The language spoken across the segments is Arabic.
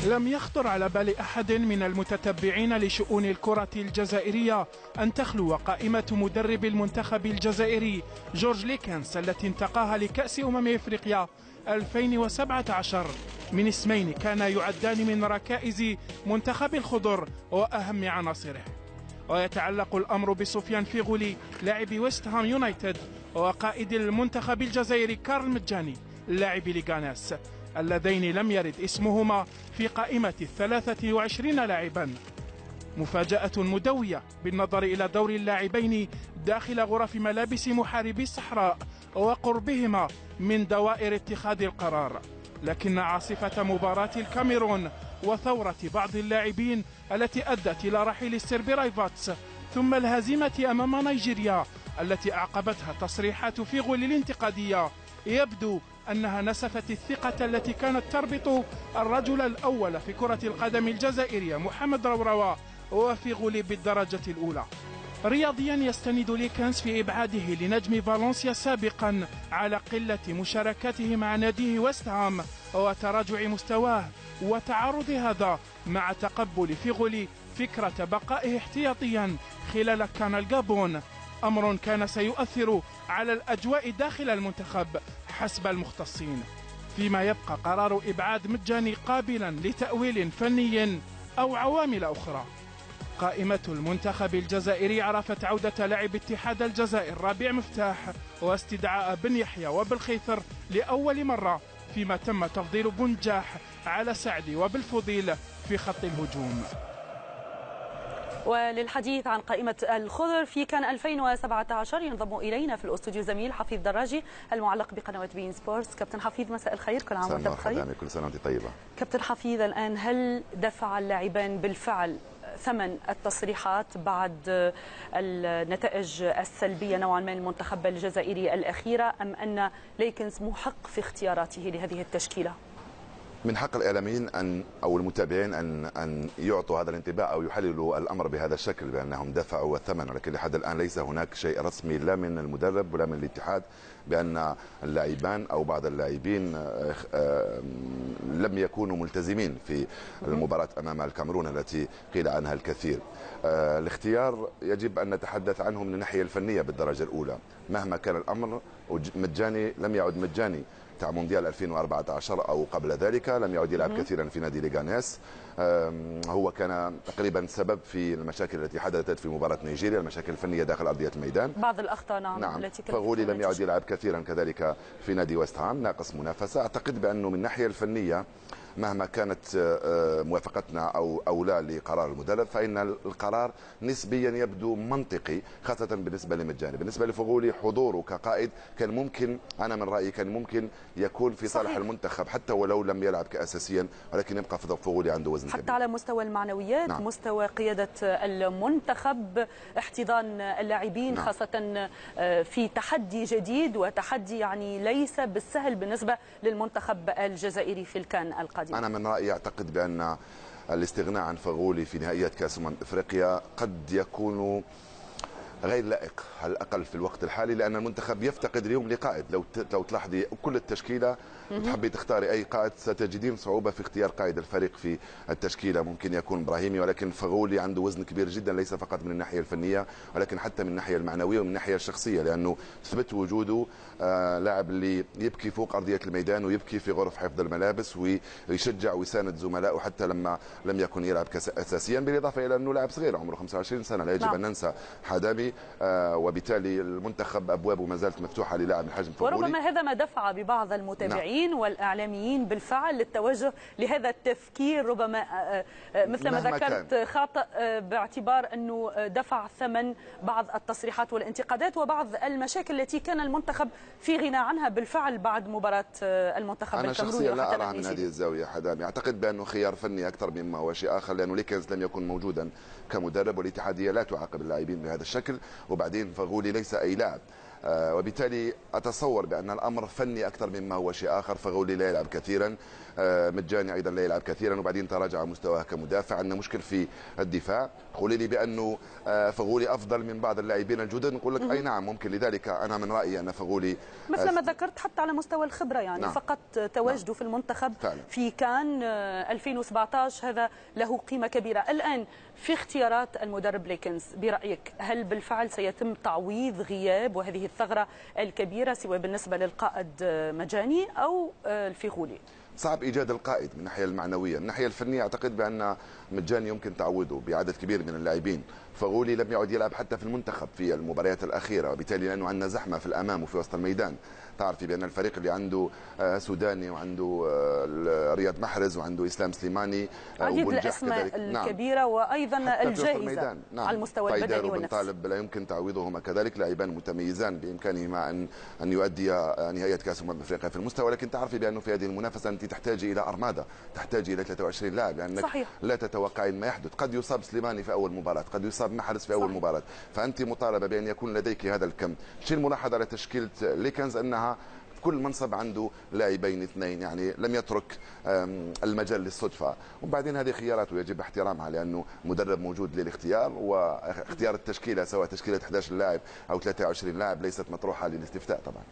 لم يخطر على بال أحد من المتتبعين لشؤون الكرة الجزائرية أن تخلو قائمة مدرب المنتخب الجزائري جورج ليكنس التي انتقاها لكأس أفريقيا 2017 من اسمين كان يعدان من ركائز منتخب الخضر وأهم عناصره. ويتعلق الأمر بسفيان فيغولي لاعب ويست هام يونايتد وقائد المنتخب الجزائري كارل مجاني لاعب ليغاناس، اللذين لم يرد اسمهما في قائمة 23 لاعبا. مفاجأة مدوية بالنظر إلى دور اللاعبين داخل غرف ملابس محاربي الصحراء وقربهما من دوائر اتخاذ القرار، لكن عاصفة مباراة الكاميرون وثورة بعض اللاعبين التي أدت إلى رحيل السيربي رايفاتس ثم الهزيمة أمام نيجيريا التي أعقبتها تصريحات فيغولي الانتقادية يبدو أنها نسفت الثقة التي كانت تربط الرجل الأول في كرة القدم الجزائرية محمد روروا وفيغولي بالدرجة الأولى. رياضيا يستند ليكنس في إبعاده لنجم فالنسيا سابقا على قلة مشاركاته مع ناديه ويست هام وتراجع مستواه، وتعارض هذا مع تقبل فيغولي فكرة بقائه احتياطيا خلال كان الجابون، أمر كان سيؤثر على الأجواء داخل المنتخب حسب المختصين، فيما يبقى قرار إبعاد مجاني قابلا لتأويل فني أو عوامل أخرى. قائمة المنتخب الجزائري عرفت عودة لاعب اتحاد الجزائر ربيع مفتاح واستدعاء بن يحيى وبالخيثر لأول مرة، فيما تم تفضيل بنجاح على سعدي وبالفضيل في خط الهجوم. وللحديث عن قائمة الخضر في كان 2017 ينضم إلينا في الأستوديو زميل حفيظ دراجي المعلق بقنوات بين سبورتس. كابتن حفيظ مساء الخير، كل عام وانت بخير. كل سنة وانت طيبة. كابتن حفيظ، الآن هل دفع اللاعبان بالفعل ثمن التصريحات بعد النتائج السلبية نوعا ما المنتخب الجزائري الأخيرة، أم أن ليكنس محق في اختياراته لهذه التشكيلة؟ من حق الإعلاميين أو المتابعين أن يعطوا هذا الانطباع أو يحللوا الأمر بهذا الشكل بأنهم دفعوا الثمن، ولكن لحد الآن ليس هناك شيء رسمي لا من المدرب ولا من الاتحاد بأن اللاعبان أو بعض اللاعبين لم يكونوا ملتزمين في المباراة أمام الكاميرون التي قيل عنها الكثير. الاختيار يجب أن نتحدث عنه من الناحية الفنية بالدرجة الأولى مهما كان الأمر. مجاني لم يعد مجاني تاع مونديال 2014 أو قبل ذلك، لم يعد يلعب كثيرا في نادي ليغاناس. هو كان تقريبا سبب في المشاكل التي حدثت في مباراة نيجيريا، المشاكل الفنية داخل أرضية الميدان، بعض الأخطاء نعم. فغولي لم يعد يلعب كثيرا كذلك في نادي ويست هام، ناقص منافسة. أعتقد بأنه من الناحية الفنية مهما كانت موافقتنا أو لا لقرار المدرب، فإن القرار نسبيا يبدو منطقي، خاصة بالنسبة لمجاني. بالنسبة لفغولي حضوره كقائد كان ممكن، أنا من رأيي كان ممكن يكون في صالح المنتخب حتى ولو لم يلعب كأساسيا، ولكن يبقى فغولي عنده وزن حتى كبير. على مستوى المعنويات، نعم. مستوى قيادة المنتخب، احتضان اللاعبين، نعم. خاصة في تحدي جديد وتحدي يعني ليس بالسهل بالنسبة للمنتخب الجزائري في الكان القادم. أنا من رأيي أعتقد بأن الاستغناء عن فغولي في نهائيات كأس أفريقيا قد يكون غير لائق على الأقل في الوقت الحالي، لأن المنتخب يفتقد اليوم لقائد. لو تلاحظي كل التشكيلة وتحبي تختاري أي قائد ستجدين صعوبة في اختيار قائد الفريق في التشكيلة. ممكن يكون إبراهيمي، ولكن فغولي عنده وزن كبير جدا، ليس فقط من الناحية الفنية ولكن حتى من الناحية المعنوية ومن الناحية الشخصية، لأنه ثبت وجوده لاعب اللي يبكي فوق أرضية الميدان ويبكي في غرف حفظ الملابس ويشجع ويساند زملائه حتى لما لم يكن يلعب أساسيا، بالإضافة إلى أنه لاعب صغير عمره 25 سنة، لا يجب أن ننسى حدامي. وبالتالي المنتخب أبوابه ما زالت مفتوحة للاعب من حجم فغولي. وربما هذا ما دفع ببعض المتابعين، نعم. والإعلاميين بالفعل للتوجه لهذا التفكير، ربما مثل ما ذكرت خاطئ، باعتبار أنه دفع ثمن بعض التصريحات والانتقادات وبعض المشاكل التي كان المنتخب في غنى عنها بالفعل بعد مباراة المنتخب الكاميروني. أنا شخصيا لا أراها من هذه الزاوية حدامي، أعتقد بأنه خيار فني أكثر مما هو شيء آخر، لأنه ليكنز لم يكن موجودا كمدرب والاتحادية لا تعاقب اللاعبين بهذا الشكل، وبعدين فغولي ليس أي لاعب. وبالتالي أتصور بأن الأمر فني أكثر مما هو شيء آخر. فغولي لا يلعب كثيرا، مجاني أيضا لا يلعب كثيرا، وبعدين تراجع مستواه كمدافع. عندنا مشكل في الدفاع. قولي لي بأنه فغولي أفضل من بعض اللاعبين الجدد، نقول لك أي نعم ممكن. لذلك أنا من رأيي أن فغولي مثل ما ذكرت حتى على مستوى الخبرة يعني نعم. فقط تواجده نعم. في المنتخب فعلا. في كان 2017 هذا له قيمة كبيرة. الآن في اختيارات المدرب ليكنز برأيك هل بالفعل سيتم تعويض غياب وهذه الثغرة الكبيرة سواء بالنسبة للقائد مجاني أو الفيغولي؟ صعب إيجاد القائد من الناحية المعنوية. من الناحية الفنية أعتقد بأن مجاني يمكن تعويضه بعدد كبير من اللاعبين. فغولي لم يعد يلعب حتى في المنتخب في المباريات الأخيرة، وبالتالي لأنه عندنا زحمة في الأمام وفي وسط الميدان. تعرفي بأن الفريق اللي عنده سوداني وعنده رياض محرز وعنده إسلام سليماني عديد الأسماء الكبيرة نعم. وأيضا الجائزة نعم. على المستوى البدني والنفسي. طالب لا يمكن تعويضهما كذلك، لاعبان متميزان بإمكانهما أن يؤدي نهائيات كأس أفريقيا في المستوى. لكن تعرفي بأنه في هذه المنافسة أنت تحتاجي إلى أرمادة، تحتاجي إلى 23 لاعب، لأنك صحيح. لا تتوقعين ما يحدث. قد يصاب سليماني في أول مباراة، قد يصاب محرز في أول صحيح. مباراة، فأنت مطالبة بأن يكون لديك هذا الكم. شيء الملاحظة على تشكيلة ليكنز أنها كل منصب عنده لاعبين اثنين، يعني لم يترك المجال للصدفة. وبعدين هذه خياراته يجب احترامها، لأنه مدرب موجود للاختيار، واختيار التشكيلة سواء تشكيلة 11 لاعب أو 23 لاعب ليست مطروحة للاستفتاء طبعا.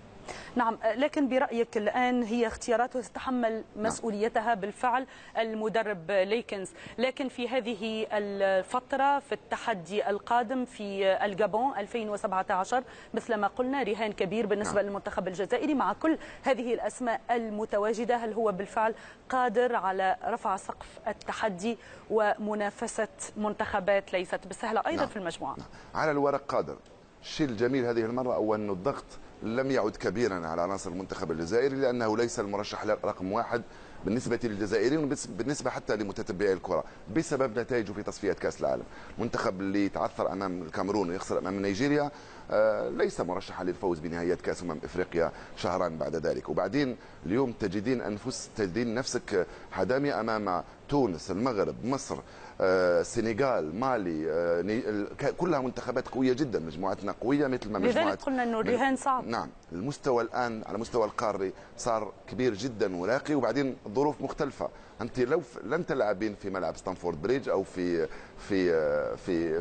نعم، لكن برأيك الآن هي اختياراته تتحمل مسؤوليتها بالفعل المدرب ليكنز، لكن في هذه الفترة في التحدي القادم في الجابون 2017 مثل ما قلنا رهان كبير بالنسبة للمنتخب الجزائري مع كل هذه الأسماء المتواجدة. هل هو بالفعل قادر على رفع سقف التحدي ومنافسة منتخبات ليست بالسهلة أيضا في المجموعة؟ على الورق قادر. الشيء الجميل هذه المرة هو أن الضغط لم يعد كبيرا على عناصر المنتخب الجزائري، لأنه ليس المرشح رقم واحد بالنسبة للجزائريين وبالنسبة حتى لمتتبعي الكرة بسبب نتائجه في تصفية كأس العالم. المنتخب اللي تعثر أمام الكاميرون ويخسر أمام نيجيريا ليس مرشحا للفوز بنهائيات كأس إفريقيا شهران بعد ذلك. وبعدين اليوم تجدين نفسك حدامي أمام تونس، المغرب، مصر، السنغال، مالي، كلها منتخبات قوية جدا. مجموعتنا قوية مثل ما مجموعات، لذلك قلنا أنه الرهان صعب. نعم، المستوى الآن على مستوى القاري صار كبير جدا وراقي، وبعدين ظروف مختلفة. أنت لو لن تلعبين في ملعب ستانفورد بريدج أو في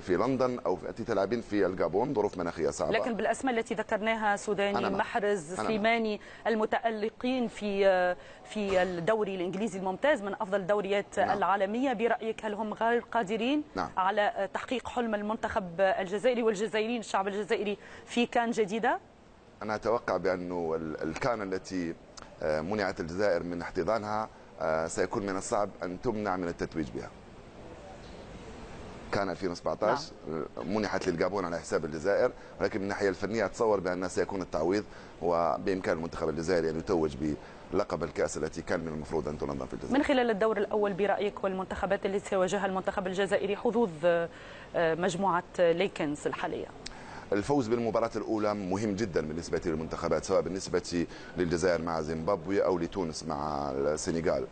لندن أو أنت تلعبين في الجابون، ظروف مناخية صعبة. لكن بالأسماء التي ذكرناها سوداني، محرز، سليماني، المتألقين في الدوري الإنجليزي الممتاز من أفضل الدوريات العالمية، برأيك هل هم غير قادرين على تحقيق حلم المنتخب الجزائري والجزائريين الشعب الجزائري في كان جديدة؟ أنا أتوقع بأنه الكان التي منعت الجزائر من احتضانها سيكون من الصعب أن تمنع من التتويج بها. كان 2017 منحت للجابون على حساب الجزائر، ولكن من الناحية الفنية أتصور بأن سيكون التعويض، وبإمكان المنتخب الجزائري أن يتوج بلقب الكأس التي كان من المفروض أن تنظم في الجزائر. من خلال الدور الأول برأيك والمنتخبات التي سيواجهها المنتخب الجزائري حظوظ مجموعة ليكنز الحالية؟ الفوز بالمباراة الأولى مهم جدا بالنسبة للمنتخبات، سواء بالنسبة للجزائر مع زيمبابوي أو لتونس مع السنغال.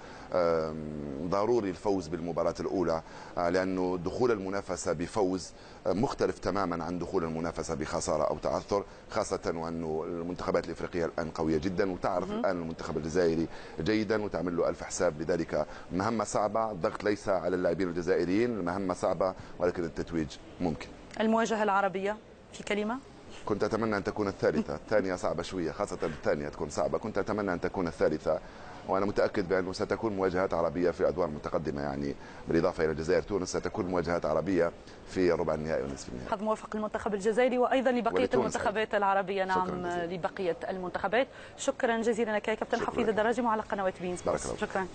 ضروري الفوز بالمباراة الأولى، لأنه دخول المنافسة بفوز مختلف تماما عن دخول المنافسة بخسارة أو تعثر، خاصة وأنه المنتخبات الإفريقية الآن قوية جدا، وتعرف الآن المنتخب الجزائري جيدا وتعمل له ألف حساب. لذلك مهمة صعبة، الضغط ليس على اللاعبين الجزائريين، المهمة صعبة ولكن التتويج ممكن. المواجهة العربية في كلمة؟ كنت أتمنى أن تكون الثالثة، الثانية صعبة شوية، خاصة الثانية تكون صعبة. كنت أتمنى أن تكون الثالثة، وأنا متأكد بأنه ستكون مواجهات عربية في أدوار متقدمة، يعني بالإضافة إلى الجزائر تونس ستكون مواجهات عربية في ربع النهائي ونصف النهائي. حظ موفق للمنتخب الجزائري وأيضا لبقية المنتخبات العربية. نعم، لبقية المنتخبات. شكرا جزيلا لك يا كابتن حفيظ الدراجي على قنوات بين سبورتس. شكرا.